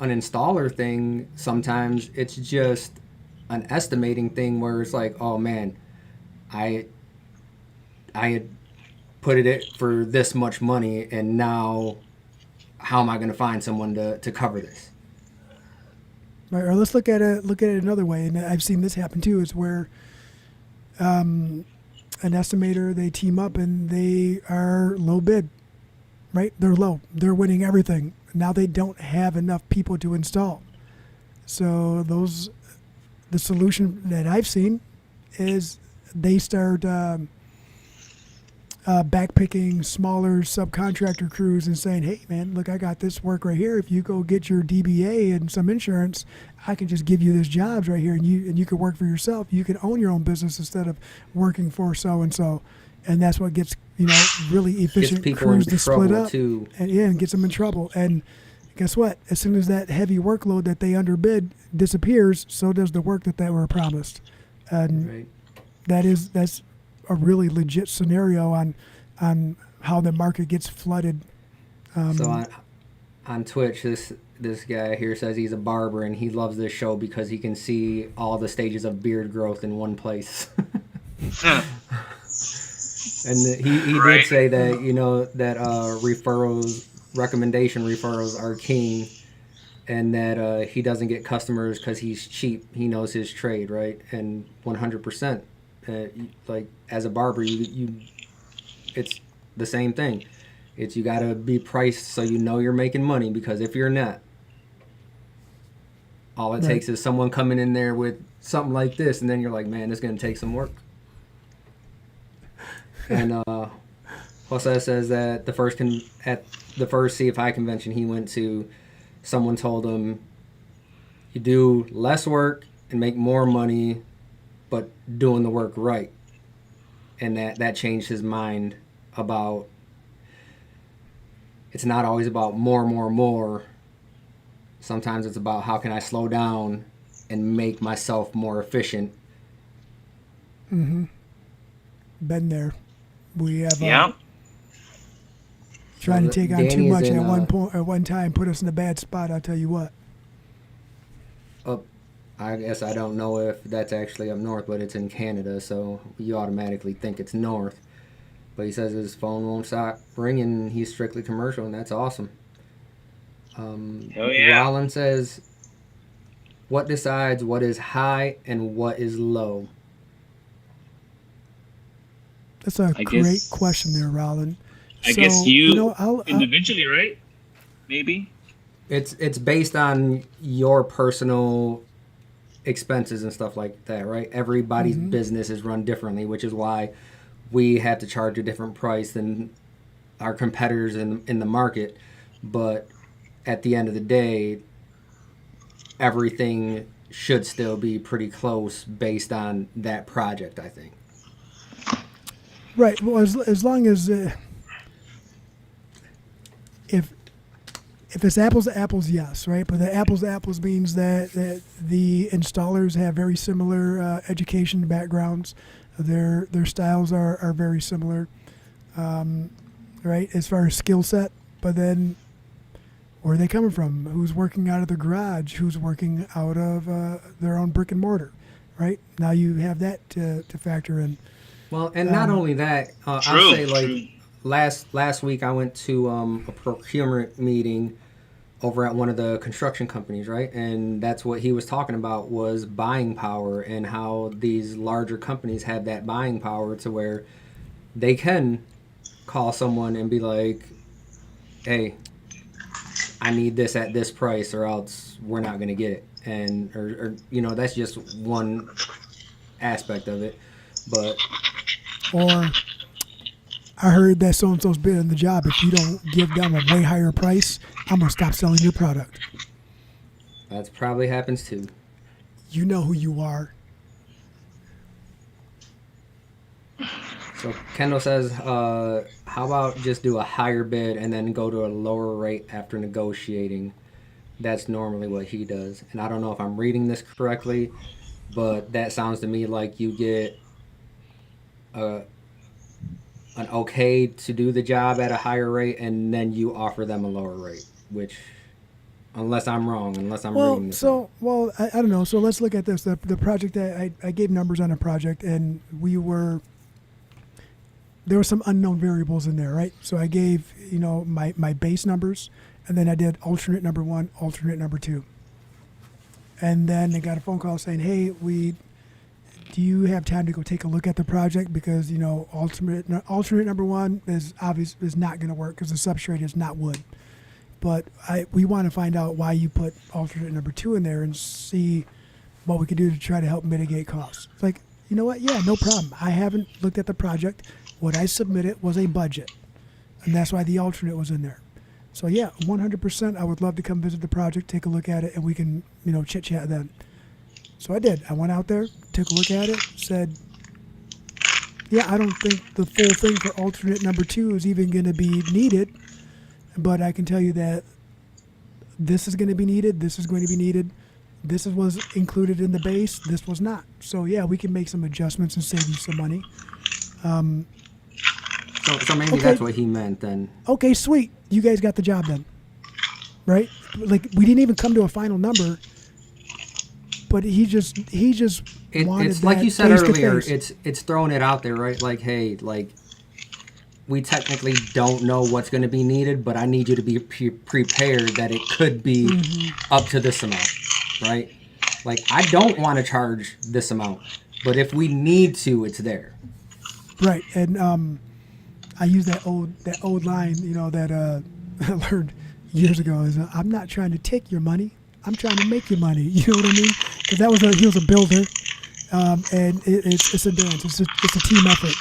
an installer thing. Sometimes it's just an estimating thing where it's like, oh man, I had put it for this much money, and now how am I going to find someone to cover this? Right, or let's look at it another way, and I've seen this happen too. Is where an estimator, they team up and they are low bid, right? They're low. They're winning everything. Now they don't have enough people to install. So the solution that I've seen is they start backpicking smaller subcontractor crews and saying, hey man, look, I got this work right here. If you go get your DBA and some insurance, I can just give you this jobs right here, and you can work for yourself. You can own your own business instead of working for so and so. And that's what gets really efficient crews to split up too. And gets them in trouble. And guess what? As soon as that heavy workload that they underbid disappears, so does the work that they were promised. And Right. that's a really legit scenario on how the market gets flooded. So on Twitch, this guy here says he's a barber and he loves this show because he can see all the stages of beard growth in one place. And he Right. did say that that recommendation referrals are king, and that he doesn't get customers because he's cheap. He knows his trade, right? And 100%. Like as a barber, you it's the same thing. It's you got to be priced so you're making money, because if you're not, all it Right. takes is someone coming in there with something like this, and then you're like, man, it's going to take some work. And Jose says that at the first CFI convention he went to, someone told him, you do less work and make more money, but doing the work right. And that changed his mind about, it's not always about more. Sometimes it's about how can I slow down and make myself more efficient. Mm-hmm. Been there. We have Yeah. trying to take on too Danny is much in, at one time, put us in a bad spot. I'll tell you what. I guess I don't know if that's actually up north, but it's in Canada, so you automatically think it's north. But he says his phone won't stop ringing. He's strictly commercial, and that's awesome. Oh, yeah. Rollin says What decides what is high and what is low? That's a I great guess question there, Rollin. I guess So, I'll individually, right? Maybe. It's based on your personal expenses and stuff like that, right? Everybody's business is run differently, which is why we have to charge a different price than our competitors in the market. But at the end of the day, everything should still be pretty close based on that project, I think. right. Well, as long as if it's apples to apples, yes, right. But the apples to apples means that the installers have very similar education backgrounds. Their styles are very similar, right, as far as skill set. But then, where are they coming from? Who's working out of the garage? Who's working out of their own brick and mortar? Right now, you have that to factor in. Well, and not only that, I'll True. say like True. last week I went to a procurement meeting over at one of the construction companies, right? And that's what he was talking about was buying power and how these larger companies have that buying power to where they can call someone and be like, "Hey, I need this at this price, or else we're not going to get it." And or that's just one aspect of it, but Or I heard that so and so's bidding the job. If you don't give them a way higher price, I'm gonna stop selling your product. that probably happens too. You know who you are. So Kendall says, how about just do a higher bid and then go to a lower rate after negotiating? That's normally what he does. And I don't know if I'm reading this correctly, but that sounds to me like you get an okay to do the job at a higher rate and then you offer them a lower rate, which, unless I'm wrong, unless I'm reading this wrong. I don't know. So let's look at this. The project that I gave numbers on a project, and there were some unknown variables in there, right? So I gave, my base numbers, and then I did alternate number 1, alternate number 2. And then I got a phone call saying, "Hey, do you have time to go take a look at the project? Because, alternate number 1 is not going to work because the substrate is not wood. But we want to find out why you put alternate number 2 in there and see what we can do to try to help mitigate costs." It's like, you know what? Yeah, no problem. I haven't looked at the project. What I submitted was a budget, and that's why the alternate was in there. So yeah, 100%. I would love to come visit the project, take a look at it, and we can, chit chat then. So I did. I went out there, took a look at it, said, yeah, I don't think the full thing for alternate number 2 is even going to be needed, but I can tell you that this is going to be needed, this is going to be needed, this was included in the base, this was not. So yeah, we can make some adjustments and save you some money. So maybe Okay. that's what he meant then. Okay, sweet. You guys got the job then, right? Like, we didn't even come to a final number, but he just wanted It's like that you said earlier. face-to-face. It's throwing it out there, right? Like, hey, like we technically don't know what's going to be needed, but I need you to be prepared that it could be up to this amount, right? Like, I don't want to charge this amount, but if we need to, it's there. Right, and I use that old line, that I learned years ago. Is I'm not trying to take your money, I'm trying to make your money. You know what I mean? Because he was a builder, and it's a dance. It's a team effort,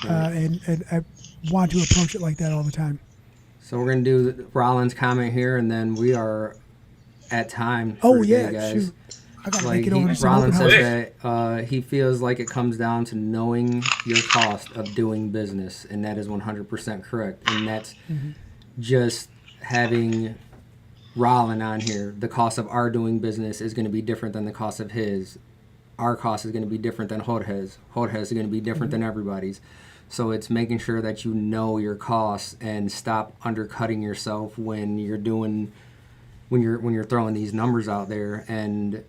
and I want to approach it like that all the time. So we're going to do Rollins' comment here, and then we are at time for Oh today, yeah, guys. shoot! I gotta Like make it over to some open Rollins house. says that he feels like it comes down to knowing your cost of doing business, and that is 100% correct. And that's just having Rollin on here. The cost of our doing business is going to be different than the cost of his. Our cost is going to be different than Jorge's. Jorge's is going to be different than everybody's. So it's making sure that you know your costs and stop undercutting yourself when you're throwing these numbers out there. And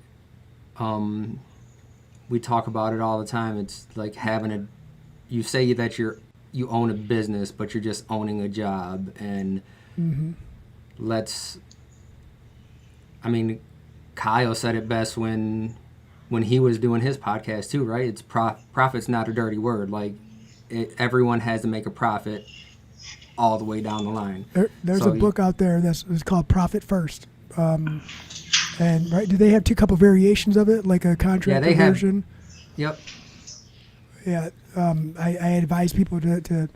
we talk about it all the time. It's like you say that you own a business, but you're just owning a job. And Kyle said it best when he was doing his podcast too, right? It's profit's not a dirty word. Like everyone has to make a profit all the way down the line. There's a book out there it's called Profit First. And right, do they have a couple variations of it, like a contractor version? Yep. Yeah, I advise people to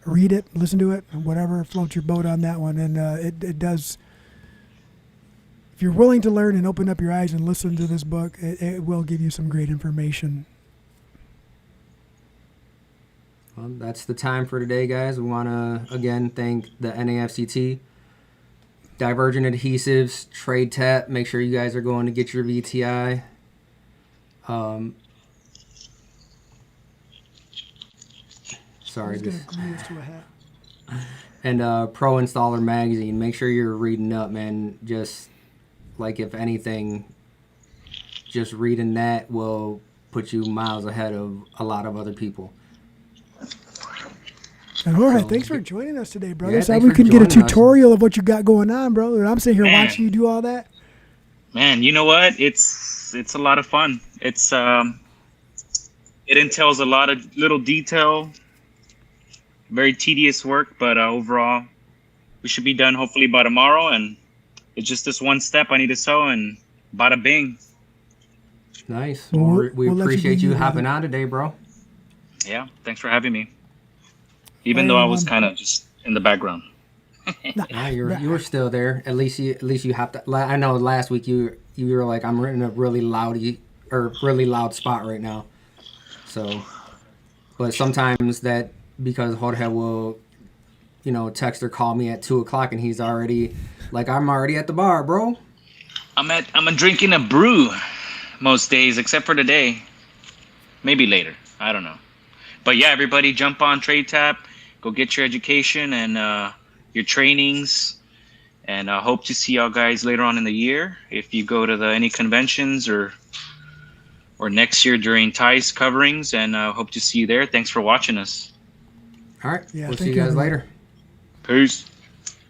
read it, listen to it, whatever floats your boat on that one. And it does. If you're willing to learn and open up your eyes and listen to this book, it will give you some great information. Well, that's the time for today, guys. We want to, again, thank the NAFCT, Divergent Adhesives, Trade Tap. Make sure you guys are going to get your VTI. Sorry. And Pro Installer Magazine. Make sure you're reading up, man. Just, like, if anything, just reading that will put you miles ahead of a lot of other people. And Jorge, thanks for joining us today, brother. Yeah, so we can get a tutorial of what you got going on, bro. And I'm sitting here watching you do all that. Man, you know what? It's a lot of fun. It's it entails a lot of little detail, very tedious work, but overall, we should be done hopefully by tomorrow. And it's just this one step I need to sew, and bada bing. Nice. Well, we appreciate you hopping on today, bro. Yeah, thanks for having me. Even though I was kind of just in the background. Nah, you were still there. At least you hopped. I know last week you were like, I'm in a really loud spot right now. So, but sometimes that because Jorge will, text or call me at 2:00 and he's already like, I'm already at the bar, bro. I'm drinking a brew most days except for today. Maybe later. I don't know. But yeah, everybody jump on Trade Tap. Go get your education and your trainings. And I hope to see y'all guys later on in the year. If you go to any conventions or next year during Ty's coverings. And I hope to see you there. Thanks for watching us. All right. We'll see you guys later. Peace.